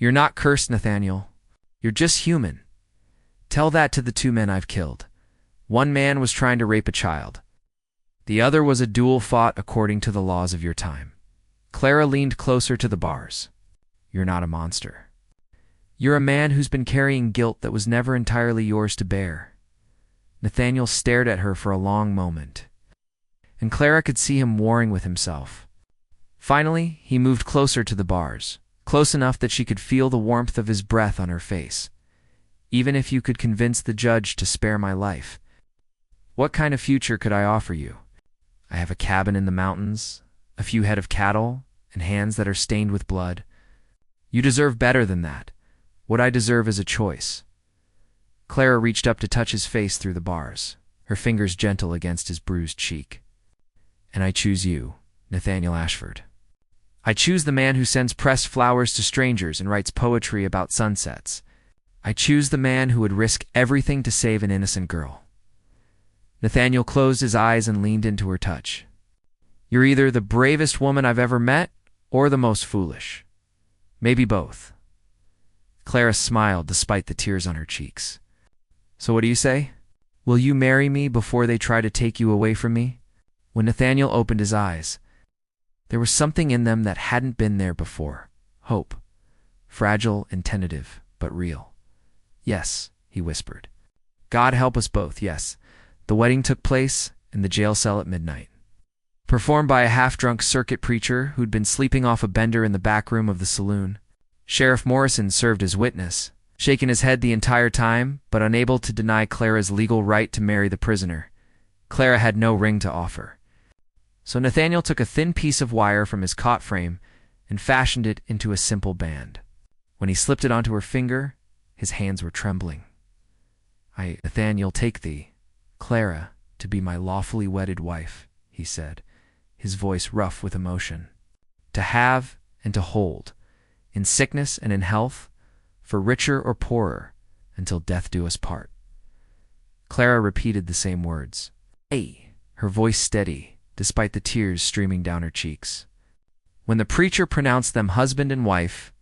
You're not cursed, Nathaniel. You're just human. Tell that to the 2 men I've killed. One man was trying to rape a child. The other was a duel fought according to the laws of your time. Clara leaned closer to the bars. You're not a monster. You're a man who's been carrying guilt that was never entirely yours to bear. Nathaniel stared at her for a long moment, and Clara could see him warring with himself. Finally, he moved closer to the bars, close enough that she could feel the warmth of his breath on her face. Even if you could convince the judge to spare my life, what kind of future could I offer you? I have a cabin in the mountains, a few head of cattle, and hands that are stained with blood. You deserve better than that. What I deserve is a choice. Clara reached up to touch his face through the bars, her fingers gentle against his bruised cheek. And I choose you, Nathaniel Ashford. I choose the man who sends pressed flowers to strangers and writes poetry about sunsets. I choose the man who would risk everything to save an innocent girl. Nathaniel closed his eyes and leaned into her touch. You're either the bravest woman I've ever met or the most foolish. Maybe both. Clara smiled despite the tears on her cheeks. So what do you say? Will you marry me before they try to take you away from me? When Nathaniel opened his eyes, there was something in them that hadn't been there before. Hope. Fragile and tentative, but real. Yes, he whispered. God help us both, yes. The wedding took place in the jail cell at midnight. Performed by a half-drunk circuit preacher who'd been sleeping off a bender in the back room of the saloon. Sheriff Morrison served as witness, shaking his head the entire time, but unable to deny Clara's legal right to marry the prisoner. Clara had no ring to offer. So Nathaniel took a thin piece of wire from his cot frame and fashioned it into a simple band. When he slipped it onto her finger, his hands were trembling. I, Nathaniel, take thee, Clara, to be my lawfully wedded wife, he said, his voice rough with emotion. To have and to hold, in sickness and in health, for richer or poorer, until death do us part. Clara repeated the same words. Her voice steady, despite the tears streaming down her cheeks. When the preacher pronounced them husband and wife,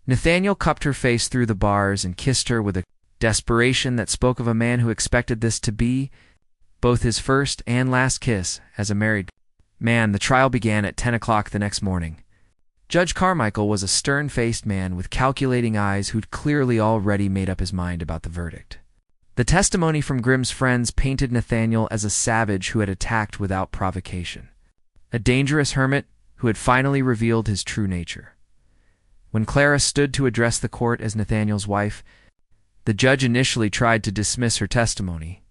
Nathaniel cupped her face through the bars and kissed her with a desperation that spoke of a man who expected this to be both his first and last kiss as a married man. The trial began at 10 o'clock the next morning. Judge Carmichael was a stern-faced man with calculating eyes who'd clearly already made up his mind about the verdict. The testimony from Grimm's friends painted Nathaniel as a savage who had attacked without provocation, a dangerous hermit who had finally revealed his true nature. When Clara stood to address the court as Nathaniel's wife, the judge initially tried to dismiss her testimony,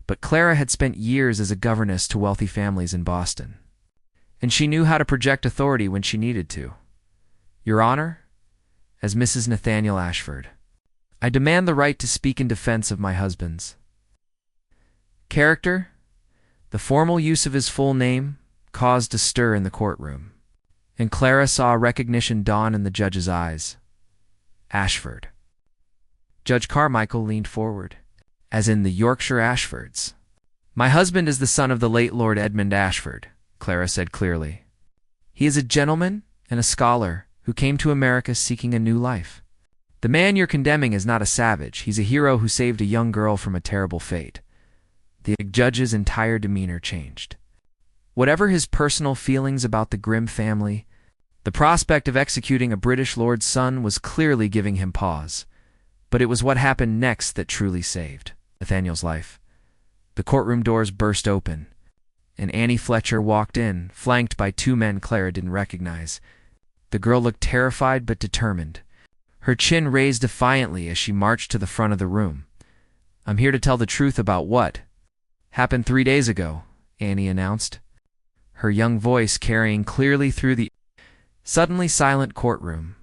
but Clara had spent years as a governess to wealthy families in Boston, and she knew how to project authority when she needed to. Your Honor, as Mrs. Nathaniel Ashford, I demand the right to speak in defense of my husband's character. The formal use of his full name caused a stir in the courtroom, and Clara saw recognition dawn in the judge's eyes. Ashford. Judge Carmichael leaned forward, as in the Yorkshire Ashfords. My husband is the son of the late Lord Edmund Ashford, Clara said clearly. He is a gentleman and a scholar who came to America seeking a new life. The man you're condemning is not a savage. He's a hero who saved a young girl from a terrible fate. The judge's entire demeanor changed. Whatever his personal feelings about the Grimm family, the prospect of executing a British lord's son was clearly giving him pause. But it was what happened next that truly saved Nathaniel's life. The courtroom doors burst open, and Annie Fletcher walked in, flanked by 2 men Clara didn't recognize. The girl looked terrified but determined, her chin raised defiantly as she marched to the front of the room. I'm here to tell the truth about what happened 3 days ago, Annie announced, her young voice carrying clearly through the suddenly silent courtroom.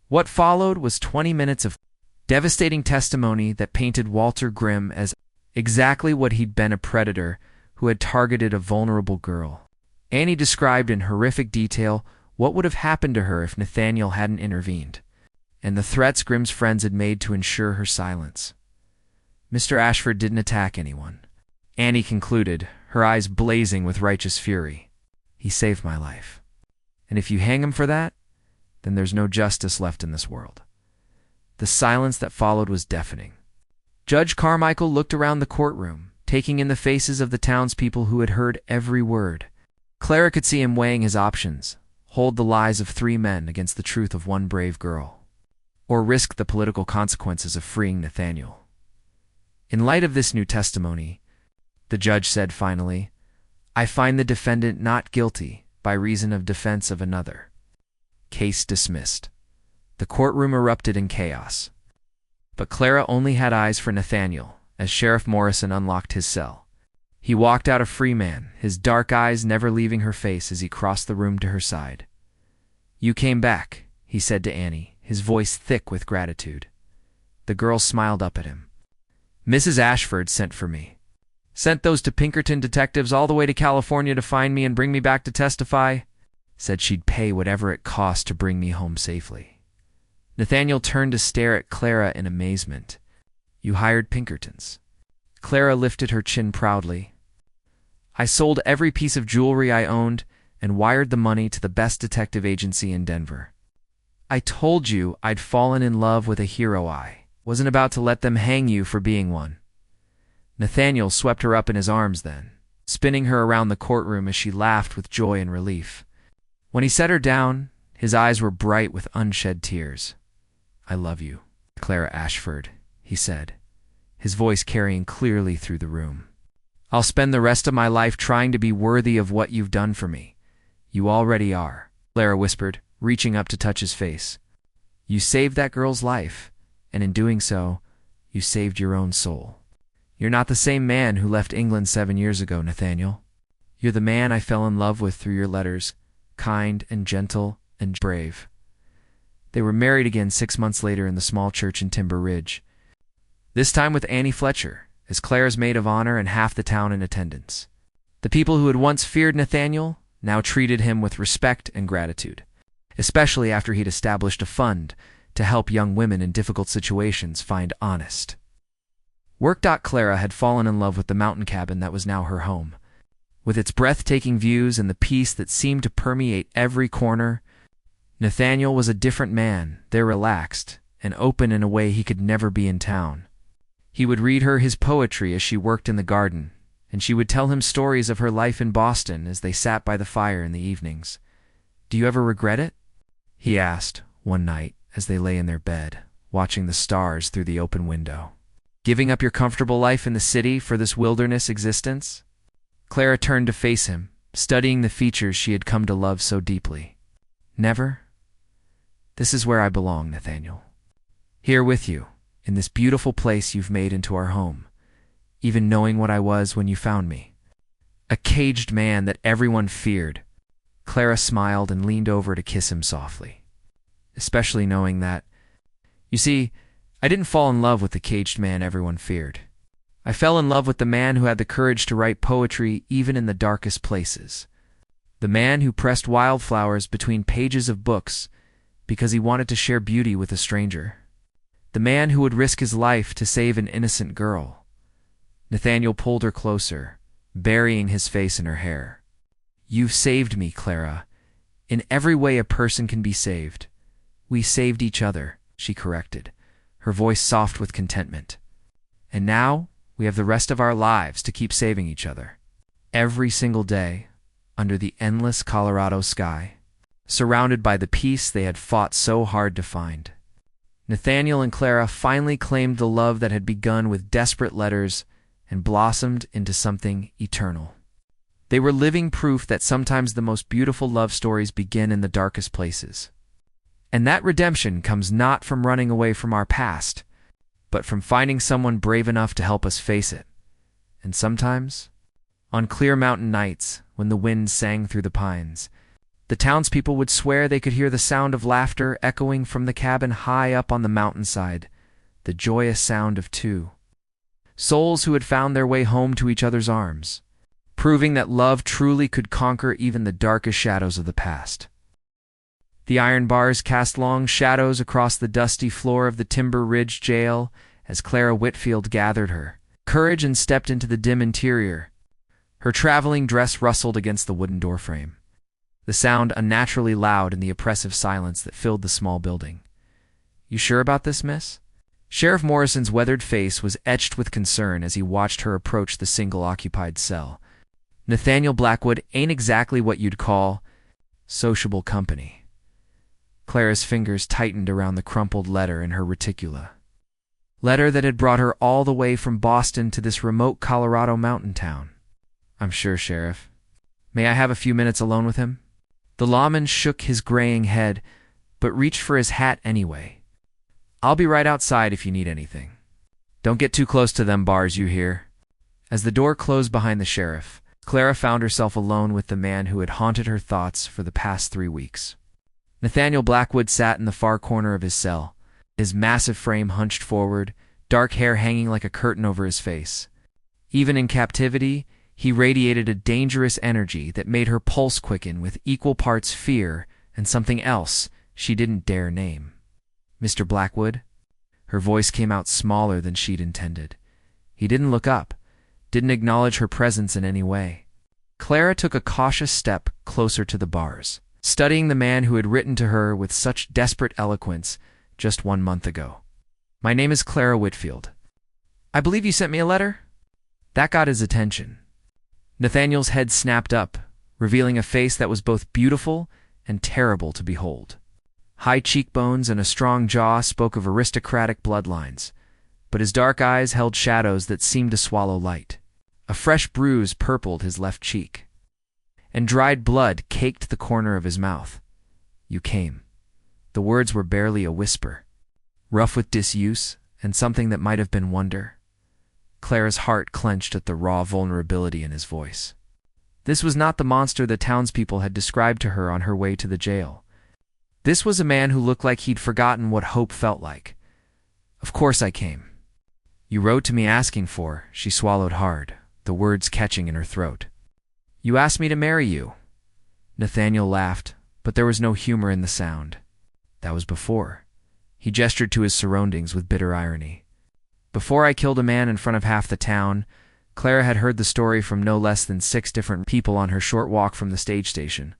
What followed was 20 minutes of devastating testimony that painted Walter Grimm as exactly what he'd been, a predator who had targeted a vulnerable girl. Annie described in horrific detail what would have happened to her if Nathaniel hadn't intervened, and the threats Grimm's friends had made to ensure her silence. Mr. Ashford didn't attack anyone, Annie concluded, her eyes blazing with righteous fury. He saved my life. And if you hang him for that, then there's no justice left in this world. The silence that followed was deafening. Judge Carmichael looked around the courtroom, taking in the faces of the townspeople who had heard every word. Clara could see him weighing his options: hold the lies of 3 men against the truth of 1 brave girl, or risk the political consequences of freeing Nathaniel. In light of this new testimony, the judge said finally, "I find the defendant not guilty by reason of defense of another." Case dismissed. The courtroom erupted in chaos. But Clara only had eyes for Nathaniel as Sheriff Morrison unlocked his cell. He walked out a free man, his dark eyes never leaving her face as he crossed the room to her side. "You came back," he said to Annie, his voice thick with gratitude. The girl smiled up at him. "Mrs. Ashford sent for me. Sent those to Pinkerton detectives all the way to California to find me and bring me back to testify. Said she'd pay whatever it cost to bring me home safely." Nathaniel turned to stare at Clara in amazement. "You hired Pinkertons?" Clara lifted her chin proudly. "I sold every piece of jewelry I owned and wired the money to the best detective agency in Denver. I told you I'd fallen in love with a hero. I wasn't about to let them hang you for being one." Nathaniel swept her up in his arms then, spinning her around the courtroom as she laughed with joy and relief. When he set her down, his eyes were bright with unshed tears. "I love you, Clara Ashford," he said, his voice carrying clearly through the room. "I'll spend the rest of my life trying to be worthy of what you've done for me." "You already are," Clara whispered, reaching up to touch his face. "You saved that girl's life, and in doing so, you saved your own soul. You're not the same man who left England 7 years ago, Nathaniel. You're the man I fell in love with through your letters, kind and gentle and brave." They were married again 6 months later in the small church in Timber Ridge, this time with Annie Fletcher as Clara's maid of honor and half the town in attendance. The people who had once feared Nathaniel now treated him with respect and gratitude, especially after he'd established a fund to help young women in difficult situations find honest work. Clara had fallen in love with the mountain cabin that was now her home. With its breathtaking views and the peace that seemed to permeate every corner, Nathaniel was a different man, there, relaxed and open in a way he could never be in town. He would read her his poetry as she worked in the garden, and she would tell him stories of her life in Boston as they sat by the fire in the evenings. "Do you ever regret it?" he asked one night as they lay in their bed, watching the stars through the open window. "Giving up your comfortable life in the city for this wilderness existence?" Clara turned to face him, studying the features she had come to love so deeply. "Never. This is where I belong, Nathaniel. Here with you, in this beautiful place you've made into our home, even knowing what I was when you found me. A caged man that everyone feared." Clara smiled and leaned over to kiss him softly. "Especially knowing that, you see, I didn't fall in love with the caged man everyone feared. I fell in love with the man who had the courage to write poetry even in the darkest places. The man who pressed wildflowers between pages of books because he wanted to share beauty with a stranger. The man who would risk his life to save an innocent girl." Nathaniel pulled her closer, burying his face in her hair. "You've saved me, Clara, in every way a person can be saved. We saved each other," she corrected, her voice soft with contentment. "And now we have the rest of our lives to keep saving each other. Every single day, under the endless Colorado sky, surrounded by the peace they had fought so hard to find." Nathaniel and Clara finally claimed the love that had begun with desperate letters and blossomed into something eternal. They were living proof that sometimes the most beautiful love stories begin in the darkest places. And that redemption comes not from running away from our past, but from finding someone brave enough to help us face it. And sometimes, on clear mountain nights, when the wind sang through the pines, the townspeople would swear they could hear the sound of laughter echoing from the cabin high up on the mountainside, the joyous sound of two souls who had found their way home to each other's arms, proving that love truly could conquer even the darkest shadows of the past. The iron bars cast long shadows across the dusty floor of the Timber Ridge jail as Clara Whitfield gathered her courage and stepped into the dim interior. Her traveling dress rustled against the wooden doorframe. the sound unnaturally loud in the oppressive silence that filled the small building. "You sure about this, miss?" Sheriff Morrison's weathered face was etched with concern as he watched her approach the single-occupied cell. "Nathaniel Blackwood ain't exactly what you'd call sociable company." Clara's fingers tightened around the crumpled letter in her reticula. Letter that had brought her all the way from Boston to this remote Colorado mountain town. "I'm sure, Sheriff. May I have a few minutes alone with him?" The lawman shook his graying head, but reached for his hat anyway. "I'll be right outside if you need anything. Don't get too close to them bars, you hear?" As the door closed behind the sheriff, Clara found herself alone with the man who had haunted her thoughts for the past 3 weeks. Nathaniel Blackwood sat in the far corner of his cell, his massive frame hunched forward, dark hair hanging like a curtain over his face. Even in captivity, he radiated a dangerous energy that made her pulse quicken with equal parts fear and something else she didn't dare name. "Mr. Blackwood?" Her voice came out smaller than she'd intended. He didn't look up, didn't acknowledge her presence in any way. Clara took a cautious step closer to the bars, studying the man who had written to her with such desperate eloquence just 1 month ago. "My name is Clara Whitfield. I believe you sent me a letter?" That got his attention. Nathaniel's head snapped up, revealing a face that was both beautiful and terrible to behold. High cheekbones and a strong jaw spoke of aristocratic bloodlines, but his dark eyes held shadows that seemed to swallow light. A fresh bruise purpled his left cheek, and dried blood caked the corner of his mouth. "You came." The words were barely a whisper, rough with disuse and something that might have been wonder. Clara's heart clenched at the raw vulnerability in his voice. This was not the monster the townspeople had described to her on her way to the jail. This was a man who looked like he'd forgotten what hope felt like. "Of course I came." "You wrote to me asking for," she swallowed hard, the words catching in her throat. "You asked me to marry you." Nathaniel laughed, but there was no humor in the sound. "That was before." He gestured to his surroundings with bitter irony. "Before I killed a man in front of half the town," Clara had heard the story from no less than 6 different people on her short walk from the stage station.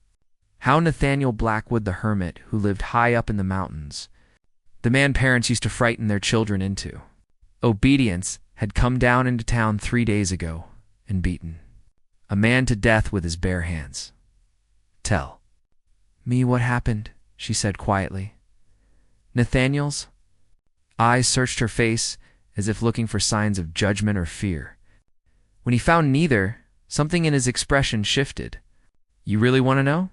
How Nathaniel Blackwood the hermit, who lived high up in the mountains, the man parents used to frighten their children into obedience, had come down into town 3 days ago and beaten a man to death with his bare hands. "Tell me what happened," she said quietly. Nathaniel's eyes searched her face as if looking for signs of judgment or fear. When he found neither, something in his expression shifted. "You really want to know?"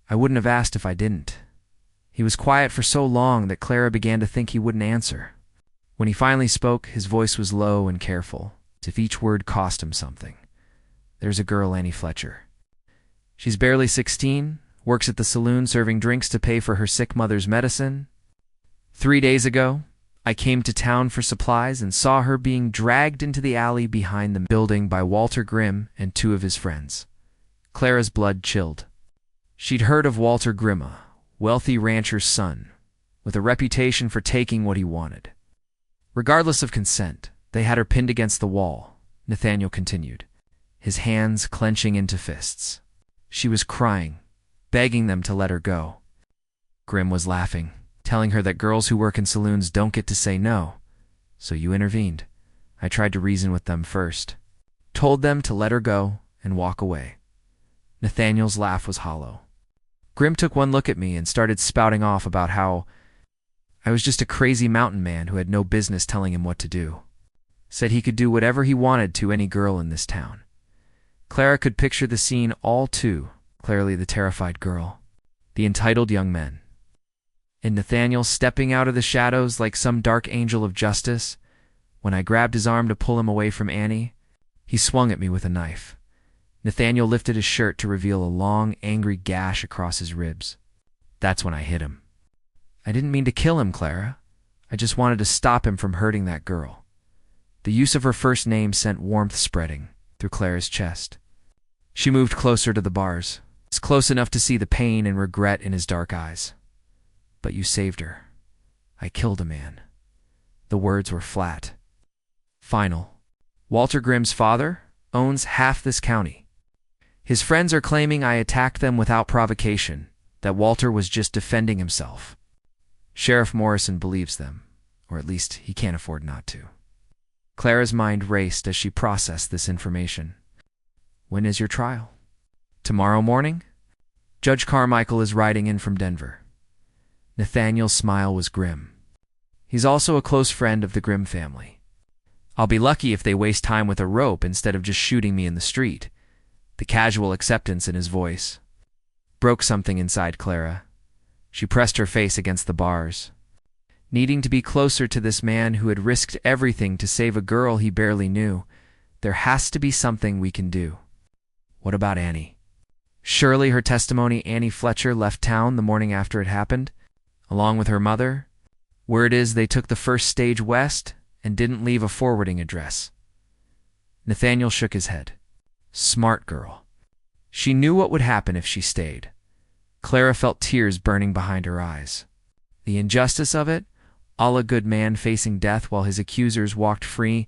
"I wouldn't have asked if I didn't." He was quiet for so long that Clara began to think he wouldn't answer. When he finally spoke, his voice was low and careful, as if each word cost him something. "There's a girl, Annie Fletcher. She's barely 16, works at the saloon serving drinks to pay for her sick mother's medicine. 3 days ago, I came to town for supplies and saw her being dragged into the alley behind the building by Walter Grimm and 2 of his friends." Clara's blood chilled. She'd heard of Walter Grimm, wealthy rancher's son, with a reputation for taking what he wanted. Regardless of consent, they had her pinned against the wall, Nathaniel continued, his hands clenching into fists. She was crying, begging them to let her go. Grimm was laughing, telling her that girls who work in saloons don't get to say no. "So you intervened." "I tried to reason with them first. Told them to let her go and walk away." Nathaniel's laugh was hollow. "Grimm took one look at me and started spouting off about how I was just a crazy mountain man who had no business telling him what to do. Said he could do whatever he wanted to any girl in this town." Clara could picture the scene all too clearly, the terrified girl, the entitled young men, and Nathaniel stepping out of the shadows like some dark angel of justice. When I grabbed his arm to pull him away from Annie, he swung at me with a knife. Nathaniel lifted his shirt to reveal a long, angry gash across his ribs. That's when I hit him. "I didn't mean to kill him, Clara. I just wanted to stop him from hurting that girl." The use of her first name sent warmth spreading through Clara's chest. She moved closer to the bars, close enough to see the pain and regret in his dark eyes. "But you saved her. I killed a man." The words were flat, final. "Walter Grimm's father owns half this county. His friends are claiming I attacked them without provocation, that Walter was just defending himself. Sheriff Morrison believes them, or at least he can't afford not to. Clara's mind raced as she processed this information. When is your trial? Tomorrow morning? Judge Carmichael is riding in from Denver. Nathaniel's smile was grim. He's also a close friend of the Grimm family. I'll be lucky if they waste time with a rope instead of just shooting me in the street. The casual acceptance in his voice broke something inside Clara. She pressed her face against the bars, needing to be closer to this man who had risked everything to save a girl he barely knew. There has to be something we can do. What about Annie? Surely her testimony Annie Fletcher left town the morning after it happened, along with her mother. Word is they took the first stage west and didn't leave a forwarding address. Nathaniel shook his head. Smart girl. She knew what would happen if she stayed. Clara felt tears burning behind her eyes. The injustice of it, all a good man facing death while his accusers walked free,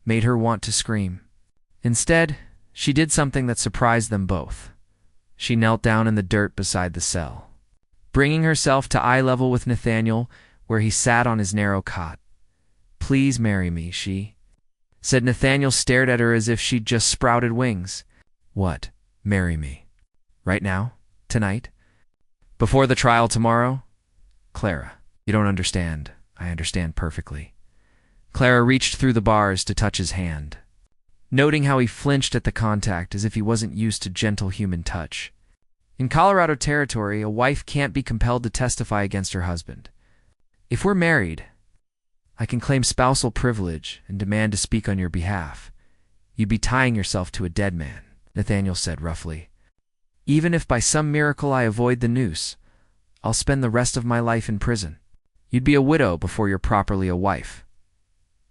made her want to scream. Instead, she did something that surprised them both. She knelt down in the dirt beside the cell, bringing herself to eye level with Nathaniel, where he sat on his narrow cot. Please marry me, she said. Nathaniel stared at her as if she'd just sprouted wings. What? Marry me? Right now? Tonight? Before the trial tomorrow? Clara, you don't understand. I understand perfectly. Clara reached through the bars to touch his hand, noting how he flinched at the contact as if he wasn't used to gentle human touch. In Colorado territory, a wife can't be compelled to testify against her husband. If we're married, I can claim spousal privilege and demand to speak on your behalf. You'd be tying yourself to a dead man, Nathaniel said roughly. Even if by some miracle I avoid the noose, I'll spend the rest of my life in prison. You'd be a widow before you're properly a wife.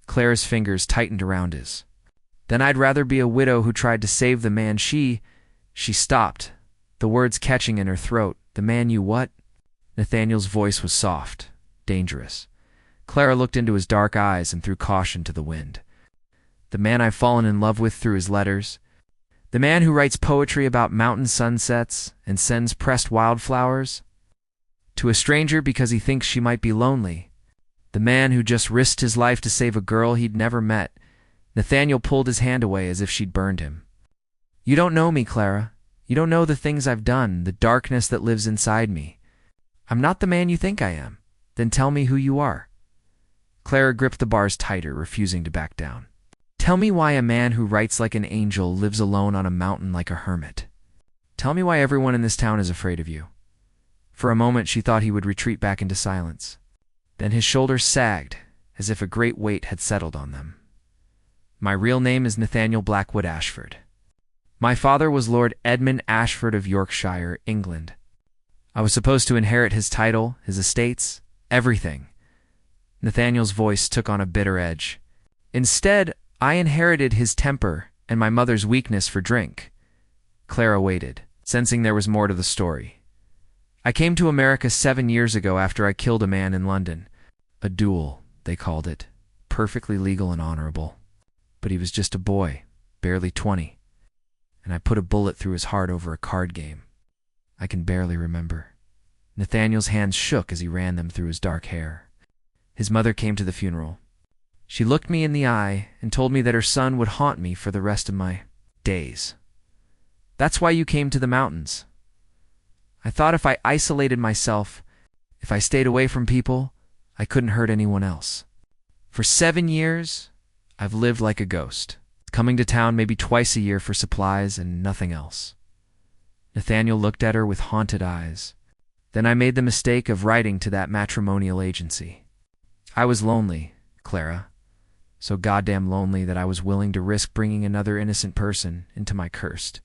Clara's fingers tightened around his. Then I'd rather be a widow who tried to save the man She stopped, the words catching in her throat. The man you what? Nathaniel's voice was soft, dangerous. Clara looked into his dark eyes and threw caution to the wind. The man I've fallen in love with through his letters. The man who writes poetry about mountain sunsets and sends pressed wildflowers to a stranger because he thinks she might be lonely. The man who just risked his life to save a girl he'd never met. Nathaniel pulled his hand away as if she'd burned him. You don't know me, Clara. You don't know the things I've done, the darkness that lives inside me. I'm not the man you think I am. Then tell me who you are. Clara gripped the bars tighter, refusing to back down. Tell me why a man who writes like an angel lives alone on a mountain like a hermit. Tell me why everyone in this town is afraid of you. For a moment she thought he would retreat back into silence. Then his shoulders sagged, as if a great weight had settled on them. My real name is Nathaniel Blackwood Ashford. My father was Lord Edmund Ashford of Yorkshire, England. I was supposed to inherit his title, his estates, everything. Nathaniel's voice took on a bitter edge. Instead, I inherited his temper and my mother's weakness for drink. Clara waited, sensing there was more to the story. I came to America 7 years ago after I killed a man in London. A duel, they called it. Perfectly legal and honorable. But he was just a boy, barely 20. And I put a bullet through his heart over a card game. I can barely remember. Nathaniel's hands shook as he ran them through his dark hair. His mother came to the funeral. She looked me in the eye and told me that her son would haunt me for the rest of my days. That's why you came to the mountains. I thought if I isolated myself, if I stayed away from people, I couldn't hurt anyone else. For 7 years, I've lived like a ghost, coming to town maybe twice a year for supplies and nothing else. Nathaniel looked at her with haunted eyes. Then I made the mistake of writing to that matrimonial agency. I was lonely, Clara. So goddamn lonely that I was willing to risk bringing another innocent person into my cursed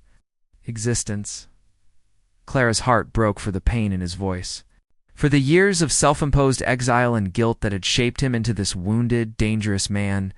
existence. Clara's heart broke for the pain in his voice, for the years of self-imposed exile and guilt that had shaped him into this wounded, dangerous man